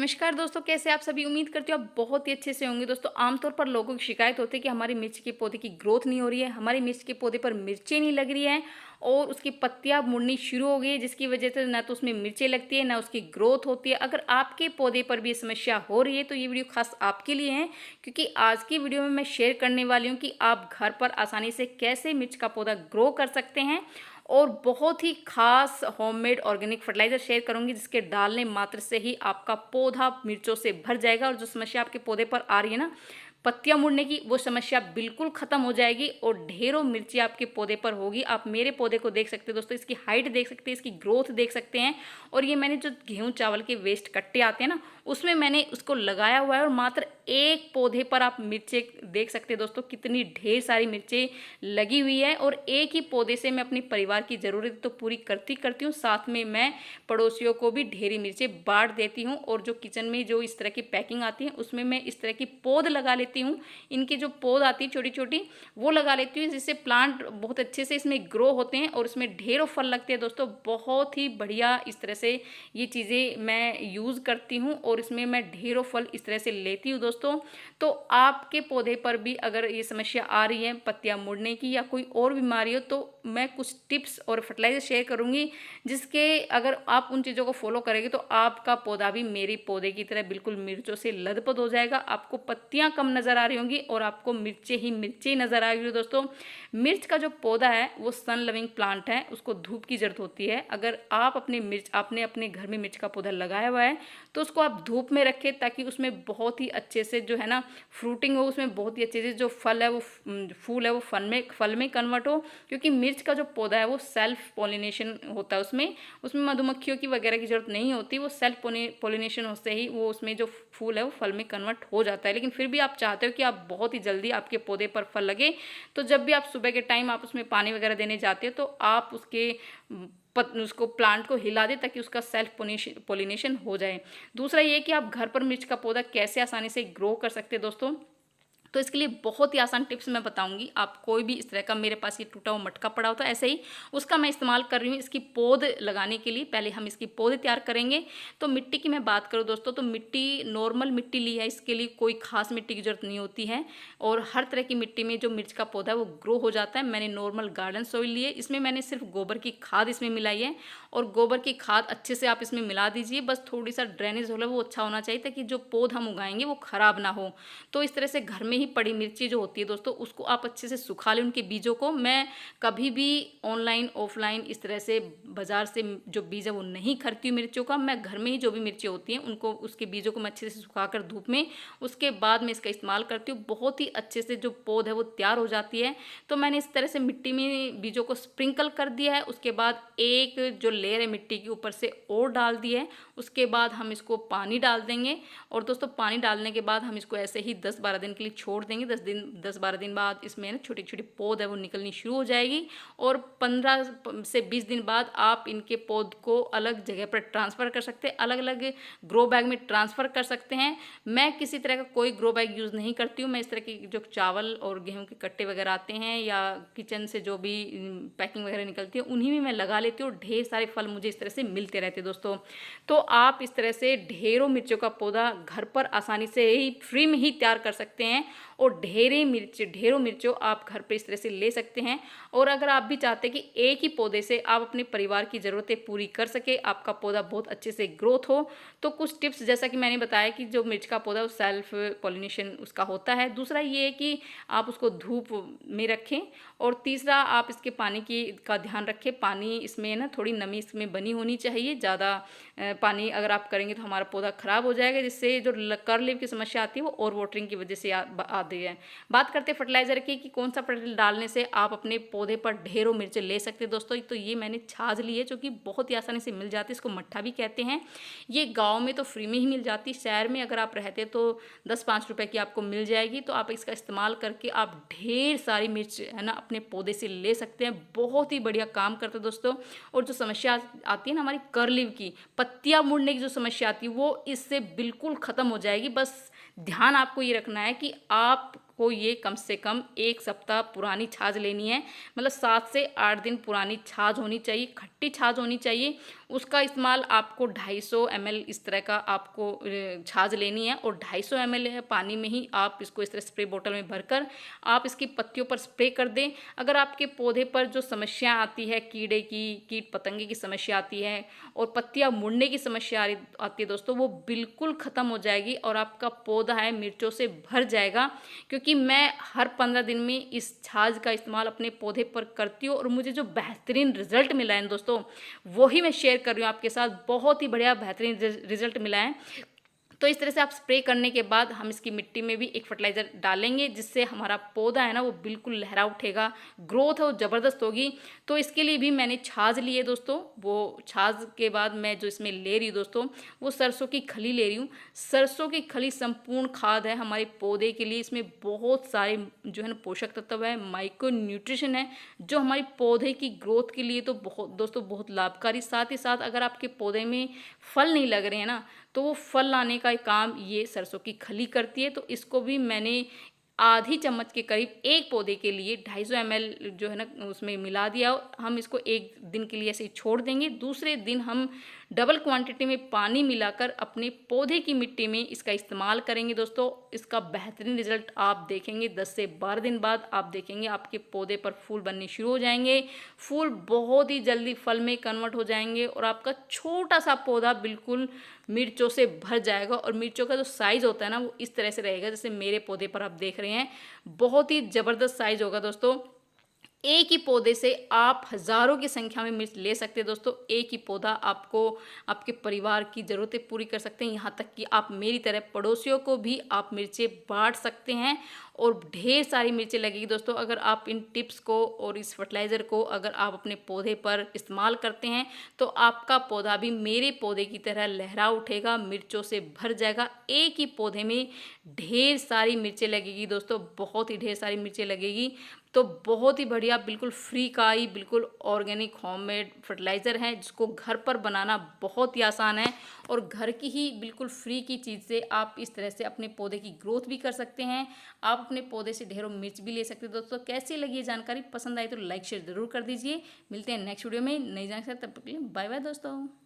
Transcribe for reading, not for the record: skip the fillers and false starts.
नमस्कार दोस्तों, कैसे आप सभी। उम्मीद करती हूँ आप बहुत ही अच्छे से होंगे। दोस्तों, आमतौर पर लोगों की शिकायत होती है कि हमारी मिर्च के पौधे की ग्रोथ नहीं हो रही है, हमारी मिर्च के पौधे पर मिर्चें नहीं लग रही हैं और उसकी पत्तियां मुड़नी शुरू हो गई है, जिसकी वजह से ना तो उसमें मिर्चें लगती है ना उसकी ग्रोथ होती है। अगर आपके पौधे पर भी ये समस्या हो रही है तो ये वीडियो खास आपके लिए है, क्योंकि आज की वीडियो में मैं शेयर करने वाली हूँ कि आप घर पर आसानी से कैसे मिर्च का पौधा ग्रो कर सकते हैं। और बहुत ही खास होममेड ऑर्गेनिक फर्टिलाइजर शेयर करूंगी, जिसके डालने मात्र से ही आपका पौधा मिर्चों से भर जाएगा और जो समस्या आपके पौधे पर आ रही है ना, पत्तियां मुड़ने की, वो समस्या बिल्कुल खत्म हो जाएगी और ढेरों मिर्ची आपके पौधे पर होगी। आप मेरे पौधे को देख सकते हो दोस्तों, इसकी हाइट देख सकते हैं, इसकी ग्रोथ देख सकते हैं। और ये मैंने जो गेहूं चावल के वेस्ट कट्टे आते हैं ना, उसमें मैंने उसको लगाया हुआ है और मात्र एक पौधे पर आप मिर्चें देख सकते हैं दोस्तों, कितनी ढेर सारी मिर्चें लगी हुई है। और एक ही पौधे से मैं अपने परिवार की ज़रूरत तो पूरी करती करती हूँ, साथ में मैं पड़ोसियों को भी ढेरी मिर्चें बांट देती हूँ। और जो किचन में जो इस तरह की पैकिंग आती है उसमें मैं इस तरह की पौध लगा लेती हूँ। इनकी जो पौध आती है छोटी छोटी, वो लगा लेती हूँ, जिससे प्लांट बहुत अच्छे से इसमें ग्रो होते हैं और इसमें ढेरों फल लगते हैं दोस्तों। बहुत ही बढ़िया इस तरह से ये चीज़ें मैं यूज़ करती हूँ और इसमें मैं ढेरों फल इस तरह से लेती हूँ दोस्तों। तो आपके पौधे पर भी अगर ये समस्या आ रही है पत्तियां मुड़ने की या कोई और बीमारी हो, तो मैं कुछ टिप्स और फर्टिलाइजर शेयर करूंगी, जिसके अगर आप उन चीज़ों को फॉलो करेंगे तो आपका पौधा भी मेरी पौधे की तरह बिल्कुल मिर्चों से लदपद हो जाएगा। आपको पत्तियां कम नजर आ रही होंगी और आपको मिर्चें ही मिर्चें नजर आ रही होंगी दोस्तों। मिर्च का जो पौधा है वो सन लविंग प्लांट है, उसको धूप की जरूरत होती है। अगर आप आपने अपने घर में मिर्च का पौधा लगाया हुआ है तो उसको आप धूप में रखें, ताकि उसमें बहुत ही अच्छे से जो है ना फ्रूटिंग हो, उसमें बहुत ही अच्छे से जो फल है वो फूल है वो फल में कन्वर्ट हो। क्योंकि मिर्च का जो पौधा है वो सेल्फ पोलिनेशन होता है, उसमें उसमें मधुमक्खियों की वगैरह की जरूरत नहीं होती। वो सेल्फ पोलिनेशन होते ही वो उसमें जो फूल है वो फल में कन्वर्ट हो जाता है। लेकिन फिर भी आप चाहते हो कि आप बहुत ही जल्दी आपके पौधे पर फल लगे, तो जब भी आप सुबह के टाइम आप उसमें पानी वगैरह देने जाते हो तो आप उसको प्लांट को हिला दें, ताकि उसका सेल्फ पोलिनेशन हो जाए। दूसरा ये कि आप घर पर मिर्च का पौधा कैसे आसानी से ग्रो कर सकते हैं दोस्तों, तो इसके लिए बहुत ही आसान टिप्स मैं बताऊंगी। आप कोई भी इस तरह का, मेरे पास ये टूटा हुआ मटका पड़ा होता है ऐसे ही, उसका मैं इस्तेमाल कर रही हूँ इसकी पौध लगाने के लिए। पहले हम इसकी पौध तैयार करेंगे। तो मिट्टी की मैं बात करूँ दोस्तों, तो मिट्टी नॉर्मल मिट्टी ली है, इसके लिए कोई खास मिट्टी की जरूरत नहीं होती है और हर तरह की मिट्टी में जो मिर्च का पौधा है वो ग्रो हो जाता है। मैंने नॉर्मल गार्डन सॉइल ली है, इसमें मैंने सिर्फ गोबर की खाद इसमें मिलाई है और गोबर की खाद अच्छे से आप इसमें मिला दीजिए। बस थोड़ी सा ड्रेनेज हो वो अच्छा होना चाहिए, ताकि जो पौध हम उगाएंगे वो खराब ना हो। तो इस तरह से घर में ही पड़ी मिर्ची जो होती है दोस्तों, उसको आप अच्छे से सुखा लें, उनके बीजों को। मैं कभी भी ऑनलाइन ऑफलाइन इस तरह से बाजार से जो बीज है वो नहीं खरीदती हूँ मिर्चियों का। मैं घर में ही जो भी मिर्ची होती हैं उनको, उसके बीजों को मैं अच्छे से सुखाकर धूप में, उसके बाद मैं इसका इस्तेमाल करती हूँ। बहुत ही अच्छे से जो पौध है वो तैयार हो जाती है। तो मैंने इस तरह से मिट्टी में बीजों को स्प्रिंकल कर दिया है। उसके बाद एक जो लेयर है मिट्टी के ऊपर से और डाल दी है। उसके बाद हम इसको पानी डाल देंगे और दोस्तों पानी डालने के बाद हम इसको ऐसे ही 10-12 दिन के लिए छोड़ देंगे। 10-12 दिन बाद इसमें ना छोटी छोटी पौध है वो निकलनी शुरू हो जाएगी और 15 से 20 दिन बाद आप इनके पौध को अलग जगह पर ट्रांसफ़र कर सकते हैं, अलग अलग ग्रो बैग में ट्रांसफ़र कर सकते हैं। मैं किसी तरह का कोई ग्रो बैग यूज़ नहीं करती हूँ। मैं इस तरह की जो चावल और गेहूँ के कट्टे वगैरह आते हैं या किचन से जो भी पैकिंग वगैरह निकलती है उन्हीं में मैं लगा लेती हूँ। ढेर सारे फल मुझे इस तरह से मिलते रहते हैं दोस्तों। तो आप इस तरह से ढेरों मिर्चों का पौधा घर पर आसानी से ही फ्री में ही तैयार कर सकते हैं और ढेरों मिर्चों आप घर पर इस तरह से ले सकते हैं। और अगर आप भी चाहते हैं कि एक ही पौधे से आप अपने परिवार की ज़रूरतें पूरी कर सके, आपका पौधा बहुत अच्छे से ग्रोथ हो, तो कुछ टिप्स जैसा कि मैंने बताया कि जो मिर्च का पौधा वो सेल्फ पॉलिनेशन उसका होता है। दूसरा ये है कि आप उसको धूप में रखें और तीसरा आप इसके पानी का ध्यान रखें। पानी इसमें ना थोड़ी नमी इसमें बनी होनी चाहिए। ज़्यादा पानी अगर आप करेंगे तो हमारा पौधा ख़राब हो जाएगा, जिससे जो कर्ल की समस्या आती है वो ओवर वाटरिंग की वजह से आती है। बात करते हैं फर्टिलाइज़र की कि कौन सा फर्टिलाइजर डालने से आप अपने पौधे पर ढेरों मिर्च ले सकते हैं दोस्तों। तो ये मैंने छाछ ली है, जो कि बहुत ही आसानी से मिल जाती है, इसको मट्ठा भी कहते हैं। ये गांव में तो फ्री में ही मिल जाती है, शहर में अगर आप रहते तो 10-5 रुपए की आपको मिल जाएगी। तो आप इसका इस्तेमाल करके आप ढेर सारी मिर्च है ना अपने पौधे से ले सकते हैं। बहुत ही बढ़िया काम करते हैं दोस्तों। और जो समस्या आती है ना हमारी कर्लिव की, पत्तियां मुड़ने की जो समस्या आती है वो इससे बिल्कुल ख़त्म हो जाएगी। बस ध्यान आपको ये रखना है कि आप आपको ये कम से कम 1 सप्ताह पुरानी छाछ लेनी है, मतलब 7 से 8 दिन पुरानी छाछ होनी चाहिए, खट्टी छाछ होनी चाहिए। उसका इस्तेमाल आपको 250 ml इस तरह का आपको छाछ लेनी है, और 250 ml पानी में ही आप इसको इस तरह स्प्रे बोतल में भरकर आप इसकी पत्तियों पर स्प्रे कर दें। अगर आपके पौधे पर जो समस्या आती है, कीड़े की, कीट पतंगे की समस्या आती है और पत्तियां मुड़ने की समस्या आती है दोस्तों, वो बिल्कुल ख़त्म हो जाएगी और आपका पौधा है मिर्चों से भर जाएगा। क्योंकि मैं हर 15 दिन में इस छाछ का इस्तेमाल अपने पौधे पर करती हूँ और मुझे जो बेहतरीन रिजल्ट मिला है दोस्तों, वही मैं शेयर कर रही हूँ आपके साथ। बहुत ही बढ़िया बेहतरीन रिजल्ट मिला है। तो इस तरह से आप स्प्रे करने के बाद हम इसकी मिट्टी में भी एक फर्टिलाइज़र डालेंगे, जिससे हमारा पौधा है ना वो बिल्कुल लहरा उठेगा, ग्रोथ है वो ज़बरदस्त होगी। तो इसके लिए भी मैंने छाछ ली है दोस्तों। वो छाछ के बाद मैं जो इसमें ले रही हूँ दोस्तों, वो सरसों की खली ले रही हूँ। सरसों की खली संपूर्ण खाद है हमारे पौधे के लिए। इसमें बहुत सारे जो है ना पोषक तत्व है, माइक्रो न्यूट्रिशन है, जो हमारे पौधे की ग्रोथ के लिए तो बहुत दोस्तों बहुत लाभकारी। साथ ही साथ अगर आपके पौधे में फल नहीं लग रहे हैं ना, तो वो फल लाने का काम ये सरसों की खली करती है। तो इसको भी मैंने आधी चम्मच के करीब एक पौधे के लिए 250 ml जो है ना उसमें मिला दिया। हम इसको एक दिन के लिए ऐसे ही छोड़ देंगे। दूसरे दिन हम डबल क्वांटिटी में पानी मिलाकर अपने पौधे की मिट्टी में इसका इस्तेमाल करेंगे दोस्तों। इसका बेहतरीन रिजल्ट आप देखेंगे। 10 से 12 दिन बाद आप देखेंगे आपके पौधे पर फूल बनने शुरू हो जाएंगे। फूल बहुत ही जल्दी फल में कन्वर्ट हो जाएंगे और आपका छोटा सा पौधा बिल्कुल मिर्चों से भर जाएगा। और मिर्चों का जो साइज़ होता है ना, वो इस तरह से रहेगा जैसे मेरे पौधे पर आप देख रहे हैं। बहुत ही ज़बरदस्त साइज़ होगा दोस्तों। एक ही पौधे से आप हज़ारों की संख्या में मिर्च ले सकते हैं दोस्तों। एक ही पौधा आपको आपके परिवार की ज़रूरतें पूरी कर सकते हैं। यहाँ तक कि आप मेरी तरह पड़ोसियों को भी आप मिर्चें बांट सकते हैं और ढेर सारी मिर्चें लगेगी दोस्तों। अगर आप इन टिप्स को और इस फर्टिलाइज़र को अगर आप अपने पौधे पर इस्तेमाल करते हैं, तो आपका पौधा भी मेरे पौधे की तरह लहरा उठेगा, मिर्चों से भर जाएगा। एक ही पौधे में ढेर सारी मिर्चें लगेगी दोस्तों, बहुत ही ढेर सारी मिर्चें लगेगी। तो बहुत ही बढ़िया, बिल्कुल फ्री का ही बिल्कुल ऑर्गेनिक होममेड फर्टिलाइज़र है, जिसको घर पर बनाना बहुत ही आसान है। और घर की ही बिल्कुल फ्री की चीज़ से आप इस तरह से अपने पौधे की ग्रोथ भी कर सकते हैं। आप अपने पौधे से ढेरों मिर्च भी ले सकते हैं दोस्तों। कैसी लगी ये जानकारी? पसंद आई तो लाइक शेयर ज़रूर कर दीजिए। मिलते हैं नेक्स्ट वीडियो में नई जानकारी। तब तक के लिए बाय बाय दोस्तों।